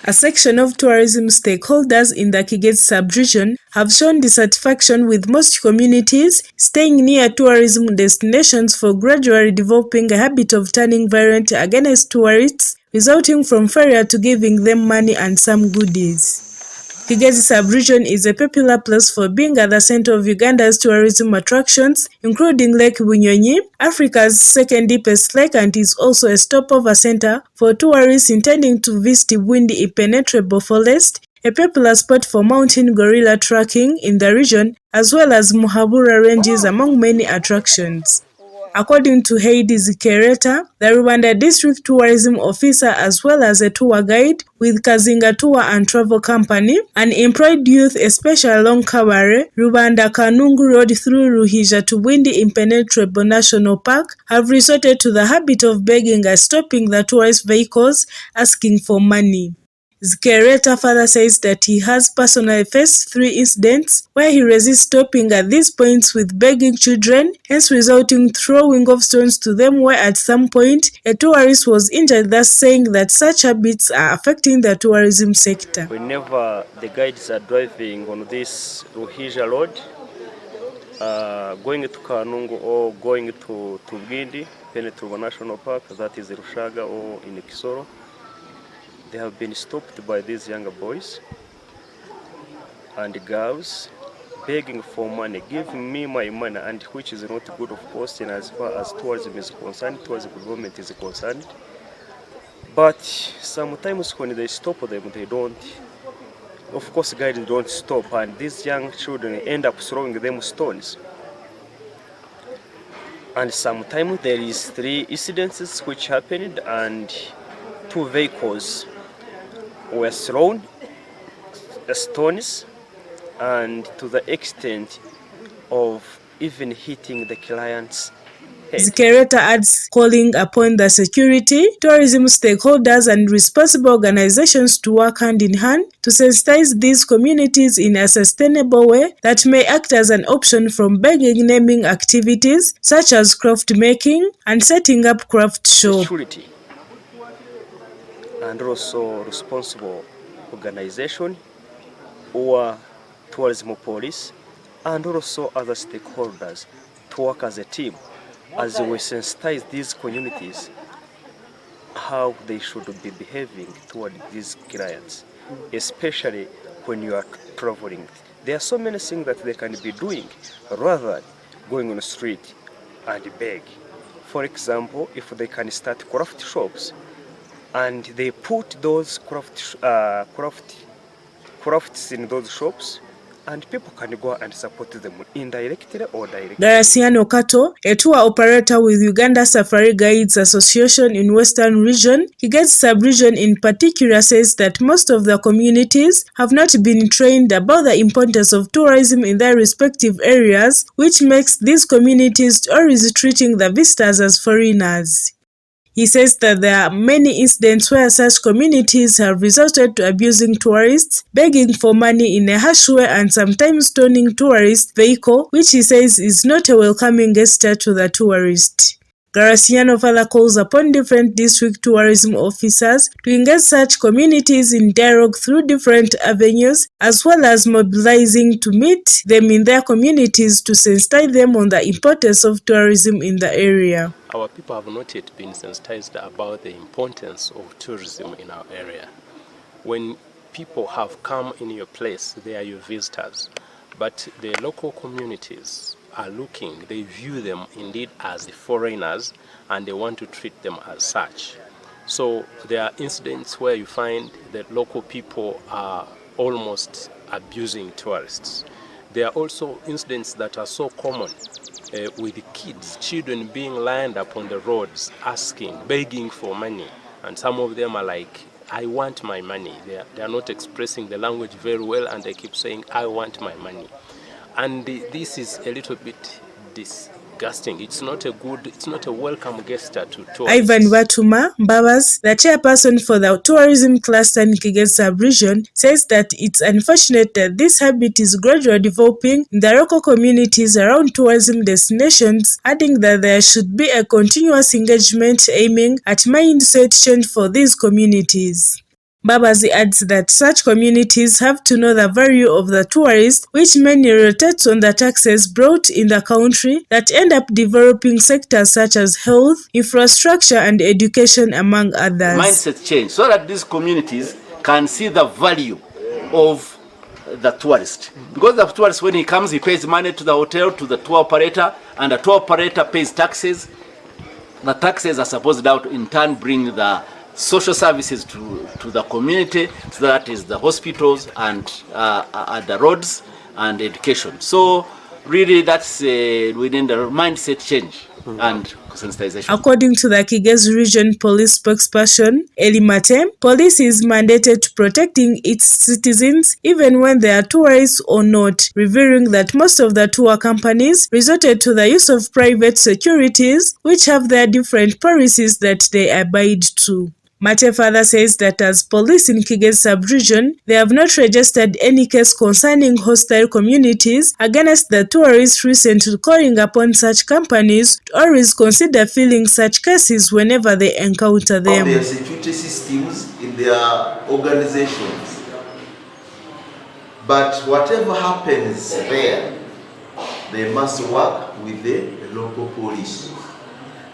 A section of tourism stakeholders in the Kigezi Sub Region have shown dissatisfaction with most communities staying near tourism destinations for gradually developing a habit of turning violent against tourists, resulting from failure to giving them money and some goodies. Kigezi Sub Region is a popular place for being at the center of Uganda's tourism attractions, including Lake Bunyonyi, Africa's second deepest lake, and is also a stopover center for tourists intending to visit Bwindi Impenetrable Forest, a popular spot for mountain gorilla trekking in the region, as well as Muhabura ranges among many attractions. According to Heidy Zikereta the Rubanda District Tourism Officer, as well as a tour guide with Kazinga Tour Travel Company, unemployed youth, especially along Kabale, Rubanda Kanungu Road through Ruyijja to Bwindi Impenetrable National Park, have resorted to the habit of begging and stopping the tourist vehicles asking for money. Zikereta further says that he has personally faced 3 incidents where he resists stopping at these points with begging children, hence resulting throwing of stones to them, where at some point a tourist was injured, thus saying that such habits are affecting the tourism sector. Whenever the guides are driving on this Ruyijja road, going to Kanungu or going to Bwindi Impenetrable National Park, that is Rushaga or in Kisoro, they have been stopped by these younger boys and girls begging for money, giving me my money, and which is not good, of course, and as far as tourism is concerned, tourism government is concerned. But sometimes when they stop them, they don't, of course, guides don't stop, and these young children end up throwing them stones. And sometimes there is 3 incidences which happened, and 2 vehicles were thrown stones, and to the extent of even hitting the client's head. Zikereta adds, calling upon the security, tourism stakeholders and responsible organizations to work hand in hand to sensitize these communities in a sustainable way that may act as an option from begging naming activities such as craft making and setting up craft shops. Security and also responsible organization or tourism police and also other stakeholders to work as a team as we sensitize these communities how they should be behaving toward these clients, especially when you are traveling. There are so many things that they can be doing rather than going on the street and beg. For example, if they can start craft shops and they put those crafts in those shops, and people can go and support them indirectly or directly. A tour operator with Uganda Safari Guides Association in Western Region, Kigezi Sub Region in particular, says that most of the communities have not been trained about the importance of tourism in their respective areas, which makes these communities always treating the visitors as foreigners. He says that there are many incidents where such communities have resorted to abusing tourists, begging for money in a harsh way, and sometimes stoning tourist vehicle, which he says is not a welcoming gesture to the tourist. Garasiano further calls upon different district tourism officers to engage such communities in dialogue through different avenues, as well as mobilizing to meet them in their communities to sensitize them on the importance of tourism in the area. Our people have not yet been sensitized about the importance of tourism in our area. When people have come in your place, they are your visitors, but the local communities are looking, they view them indeed as foreigners and they want to treat them as such. So there are incidents where you find that local people are almost abusing tourists. There are also incidents that are so common with children being lined up on the roads asking, begging for money, and some of them are like, I want my money. They are not expressing the language very well and they keep saying, I want my money. And this is a little bit disgusting. It's not a welcome gesture to tourists. Ivan Batuma Mbabas, the chairperson for the tourism cluster in Kigezi Sub Region, says that it's unfortunate that this habit is gradually developing in the local communities around tourism destinations, adding that there should be a continuous engagement aiming at mindset change for these communities. Babazi adds that such communities have to know the value of the tourists, which mainly rotates on the taxes brought in the country that end up developing sectors such as health, infrastructure and education, among others. Mindset change so that these communities can see the value of the tourist. Because the tourist, when he comes, he pays money to the hotel, to the tour operator, and the tour operator pays taxes. The taxes are supposed to in turn bring the social services to the community, so that is the hospitals and the roads and education. So really that's within the mindset change and sensitization. According to the Kigezi Region Police spokesperson, Eli Mate, police is mandated to protecting its citizens even when they are tourists or not, revealing that most of the tour companies resorted to the use of private securities, which have their different policies that they abide to. Mate further says that as police in Kigezi Sub-Region, they have not registered any case concerning hostile communities against the tourists, recently calling upon such companies to always consider filing such cases whenever they encounter them. Their security systems in their organizations. But whatever happens there, they must work with the local police.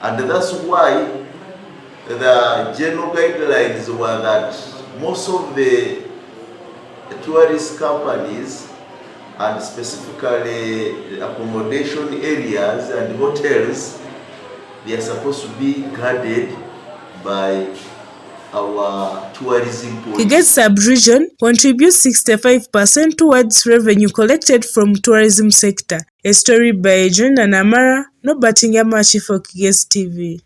And that's why the general guidelines were that most of the tourist companies, and specifically accommodation areas and hotels, they are supposed to be guarded by our tourism police. Kigezi Sub-Region contributes 65% towards revenue collected from tourism sector. A story by John Namara, Nobatinga Machi for Kigezi TV.